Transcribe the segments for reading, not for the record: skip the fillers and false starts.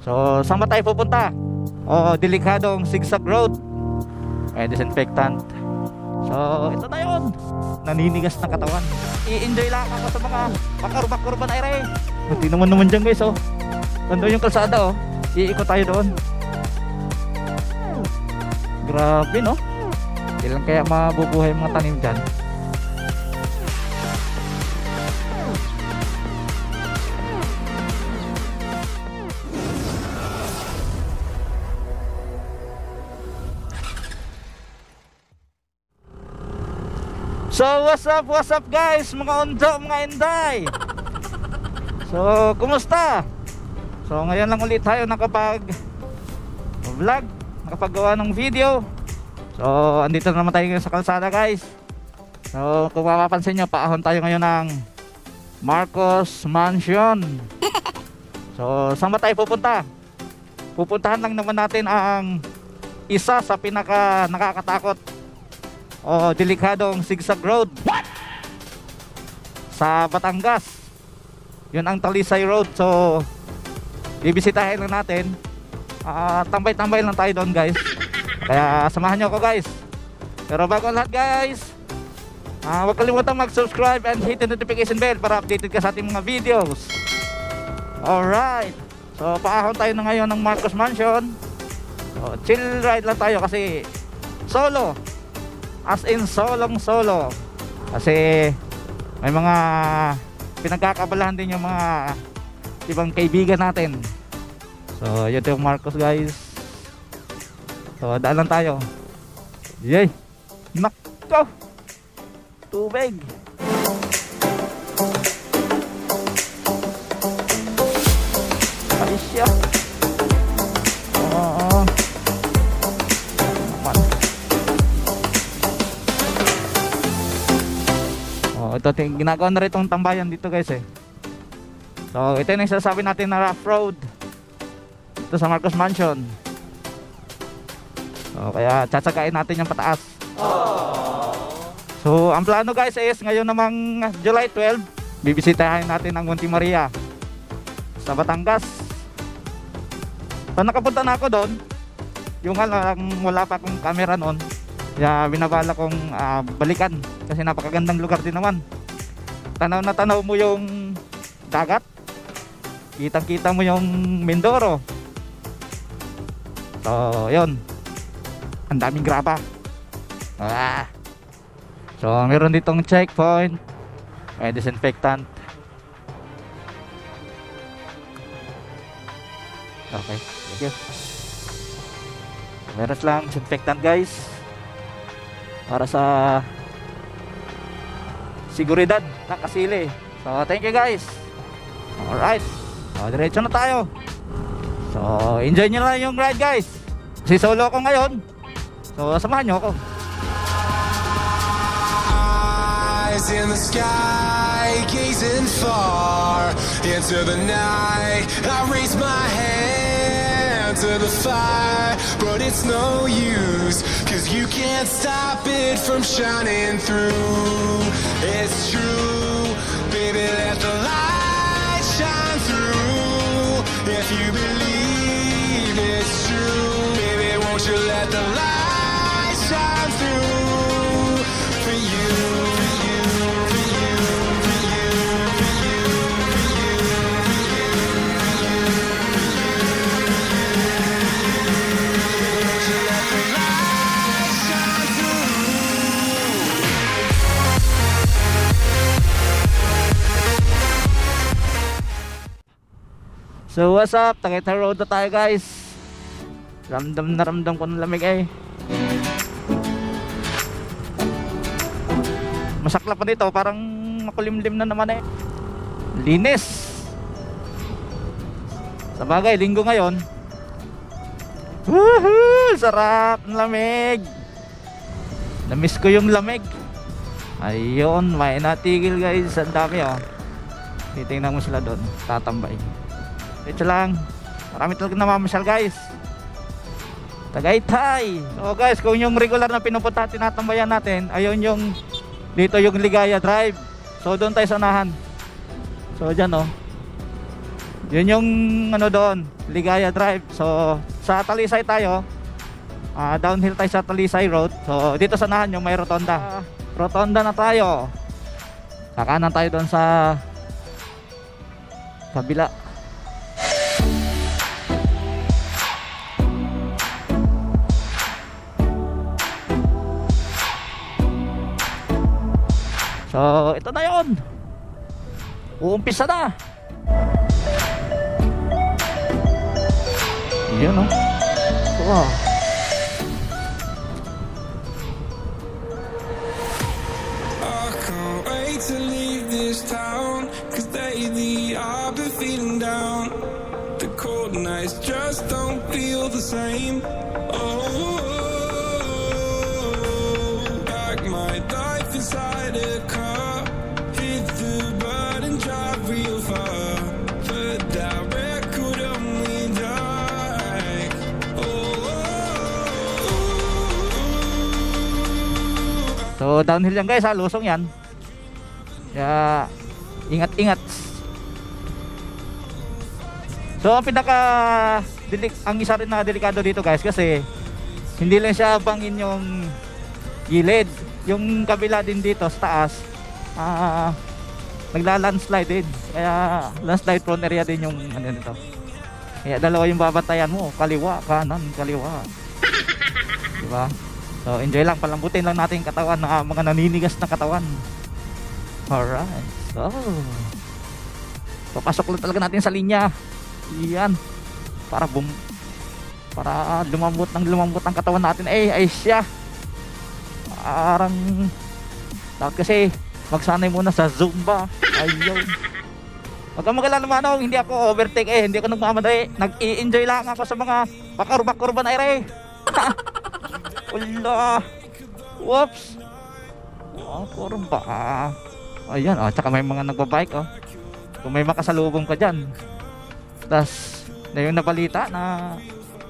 So saan ba tayo pupunta? Delikadong zigzag road. May disinfectant. So ito na yun. Naninigas na katawan. I-enjoy lang ako sa mga pakarubak-kurban na ere. Buti naman dyan guys. Nandun yung kalsada. Iikot tayo doon. Grabe no. Ilan kaya mabubuhay mga tanim dyan. So what's up guys, mga ondo, mga inday. So kumusta? So ngayon lang ulit tayo nakapag vlog, nakapagawa ng video. So andito na naman tayo sa kalsada guys. So kung mapapansin nyo, paahon tayo ngayon ng Marcos Mansion. So saan ba tayo pupunta? Pupuntahan lang naman natin ang isa sa pinaka nakakatakot delikadong zigzag road. What? Sa Batangas. Yun ang Talisay Road. So bibisitahin lang natin. Tambay-tambay lang tayo doon guys. Kaya samahan nyo ako guys. Pero bago lahat guys, huwag kalimutan mag-subscribe and hit the notification bell para updated ka sa ating mga videos. Alright. So paahon tayo na ngayon ng Marcos Mansion. So chill ride lang tayo kasi solo. As in solo. Kasi may mga pinagkakabalahan din yung mga ibang kaibigan natin. So yun yung Marcos guys. So daan lang tayo. Yay! Nako! Tubig! Ayos siya. Ito ginagawa na rin itong tambayan dito guys eh. So ito yung sasabi natin na rough road ito sa Marcos Mansion. So kaya tsatsagain natin yung pataas. So ang plano guys is ngayon namang July 12, bibisitahin natin ang Monte Maria sa Batangas. So nakapunta na ako doon. Yung wala pa akong camera noon, kaya binabala kong balikan kasi napakagandang lugar din naman. Tanaw na tanaw mo yung dagat, kitang-kita mo yung Mindoro. So yun, ang daming graba. So meron ditong checkpoint, may disinfectant. Okay, thank you. Meron lang disinfectant guys para sa seguridad ng kasili. So thank you guys. Alright, so diretso na tayo. So enjoy nyo lang yung ride guys. Kasi solo ko ngayon. So samahan nyo ako. Eyes in the sky, gazing far into the night. I raise my hand to the fire, but it's no use, 'cause you can't stop it from shining through. It's true, baby, let the light shine through. If you believe it's true, baby, won't you let the light shine through for you, for you, for you, for you, for you, for you, for you, for you, won't you let the light shine through. So what's up? Tagaytay Road na tayo guys. Ramdam ko ng lamig eh. Masakla pa dito, parang makulimlim na naman eh. Linis. Sa bagay, linggo ngayon. Woohoo! Sarap ng lamig. Namiss ko yung lamig. Ayun, may natigil guys. Ang dami oh. Titingnan mo sila doon, tatambay. Ito lang, marami talaga namamasyal guys. Tagaytay. So guys, kung yung regular na pinupunta tinatambayan natin, ayun yung dito yung Ligaya Drive. So doon tayo sa unahan. So dyan oh, Yun yung ano doon, Ligaya Drive. So sa Talisay tayo, downhill tayo sa Talisay Road. So dito sa nahan yung may rotonda. Rotonda na tayo. Kakanan tayo doon sa kabila. So ito na yun, uumpisa na. Yun o. Wow. I can't wait to leave this town, 'cause lately I've been feeling down. The cold nights just don't feel the same. Oh, like my life inside a car, hit the button, drive real far, but that record on me die. So downhill yan guys ha, lusong yan. Kaya ingat-ingat. So ang ang isa rin na delikado dito guys, kasi hindi lang siya bangin yung gilid, yung kabila din dito sa taas nagla-landslide din. Kaya landslide prone area din yung ano nito. Kaya dalawa yung babantayan mo, kaliwa, kanan, kaliwa. Diba? So enjoy lang, palambutin lang natin yung katawan na mga naninigas na katawan. Alright. So papasok lang talaga natin sa linya. Yan. Para lumambot ang katawan natin. Ay siya. Parang dapat kasi magsanay muna sa Zumba. Ayun. Wag kang magalala naman, hindi ako overtake hindi ako nagmamadali. Nag-i-enjoy lang ako sa mga pakurba-kurba na ere. Wala. Whoops. Kurba. Ayan, tsaka may mga nagbabike kung may makasalubong ka dyan. Tas na yung nabalita na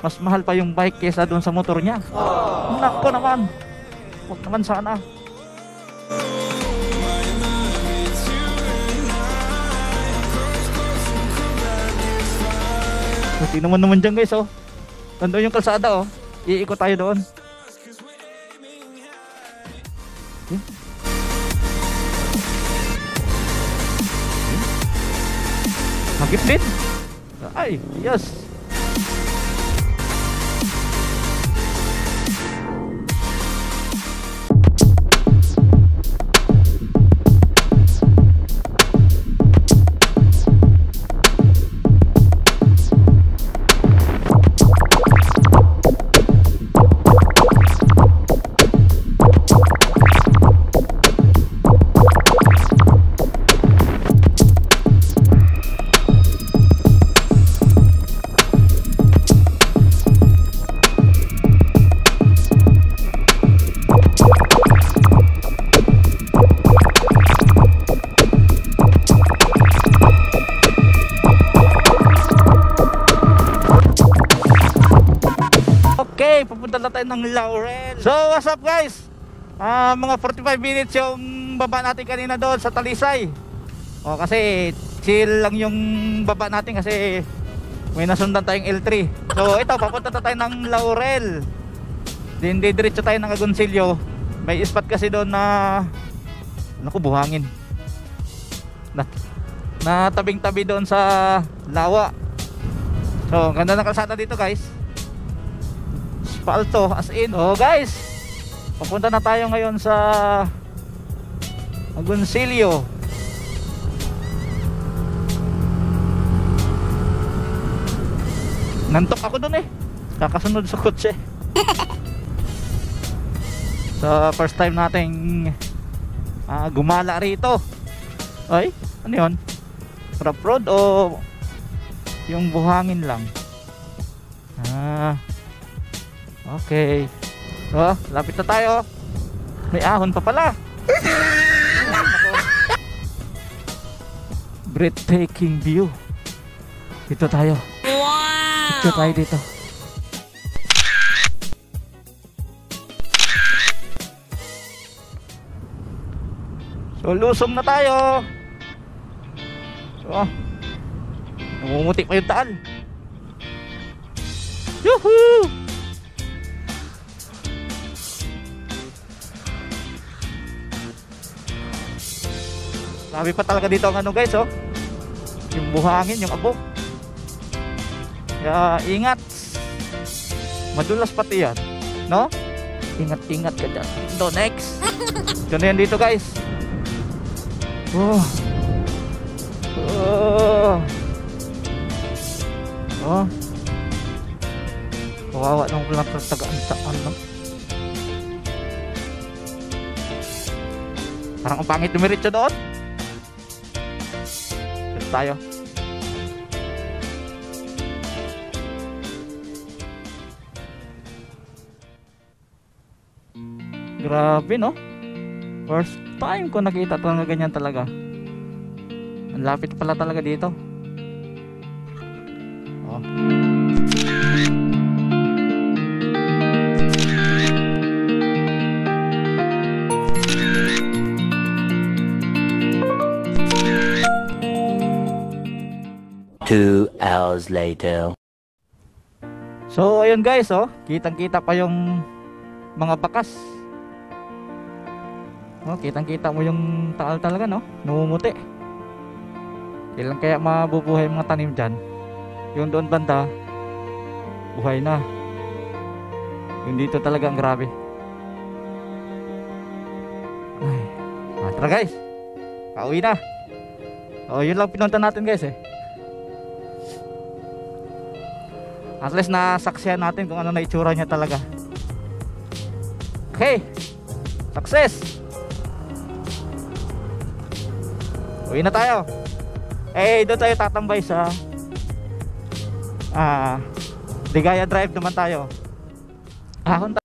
mas mahal pa yung bike kesa doon sa motor niya. Nako naman. Huwag naman sana. Tingnan naman dyan guys nandun yung kalsada iikot tayo doon. Magiplit. Ay, yes. Pupunta na tayo ng Laurel. So what's up guys, mga 45 minutes yung baba natin kanina doon sa Talisay. Kasi chill lang yung baba natin kasi may nasundan tayong L3. So ito, papunta na tayo ng Laurel. Then diretso tayo ng Agoncillo. May spot kasi doon na buhangin na tabing-tabi doon sa lawa. So ganda ng kalsada dito guys, palto as in. Guys, papunta na tayo ngayon sa Agoncillo. Nantok ako dun kakasunod sa kotse. So first time nating gumala rito. Ay, ano yun? Rough road o yung buhangin lang? Okay. Lapit na tayo. May ahon pa pala. Breathtaking view. Dito tayo. Wow! Dito tayo dito. So lusong na tayo. So Namumuti pa yung taal. Yuhuu! Sabi pa talaga dito ang ano guys, oh. Yung buhangin, yung abo. Kaya ingat. Madulas pati yan, no? Ingat-ingat ka dyan. Do next. Ito na yan dito guys. Oh. Oh. Oh. Kawawa nung walang tagaan sa ano. Parang ang pangit tumiritso doon. Dito tayo. Grabe no. First time ko nakita talaga ganyan talaga. Ang lapit pala talaga dito. Oh. Two hours later. So ayun guys, oh, kitang-kita pa yung mga bakas. Oh, kitang-kita mo yung taal talaga, no? Namumuti. Kailan kaya mabubuhay mga tanim dyan? Yung doon banda, buhay na. Yung dito talaga ang grabe. Ay, tara guys, pauwi na. Oh, yun lang pinunta natin guys, eh. At least nasaksihan natin kung ano na itsura niya talaga. Okay, success. Uwi na tayo. Eh, doon tayo tatambay sa Ligaya Drive naman tayo. Ahon tayo.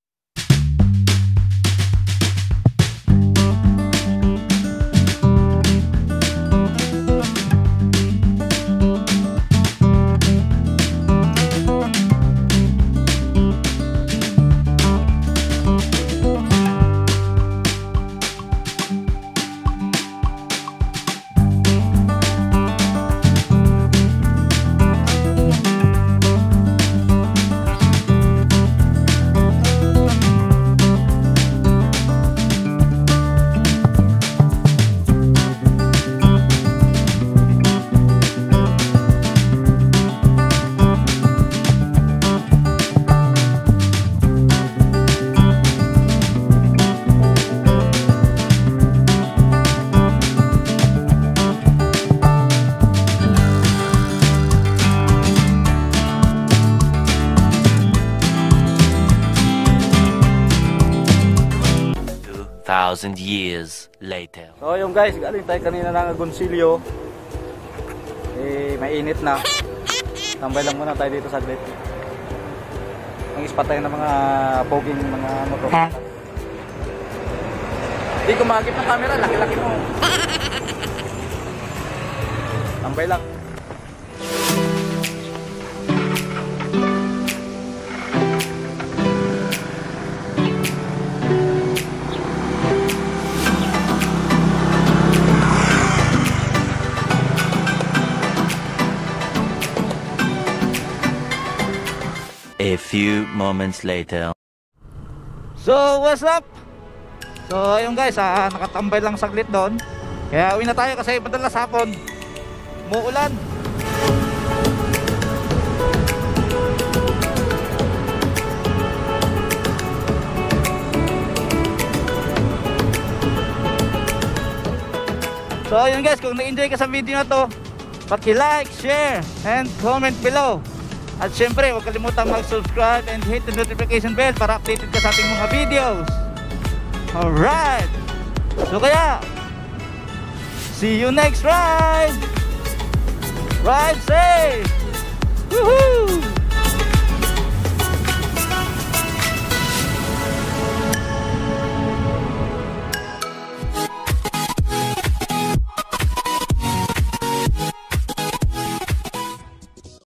Thousand years later. So yung guys, galing tayo kanina ng Agoncillo. Eh, mainit na. Tambay lang muna tayo dito saglit. Ang ispat tayo ng mga poging mga motor. Hindi ko makakip ng camera, laki-laki mo. Tambay lang. A few moments later. So what's up? So ayun guys, nakatambay lang saglit doon. Kaya uwi na tayo kasi madalas hapon muulan. So ayun guys, kung na-enjoy ka sa video na to, paki-like, share, and comment below. At syempre, huwag kalimutan mag-subscribe and hit the notification bell para updated ka sa ating mga videos. Alright! So kaya, see you next ride! Ride safe! Woohoo!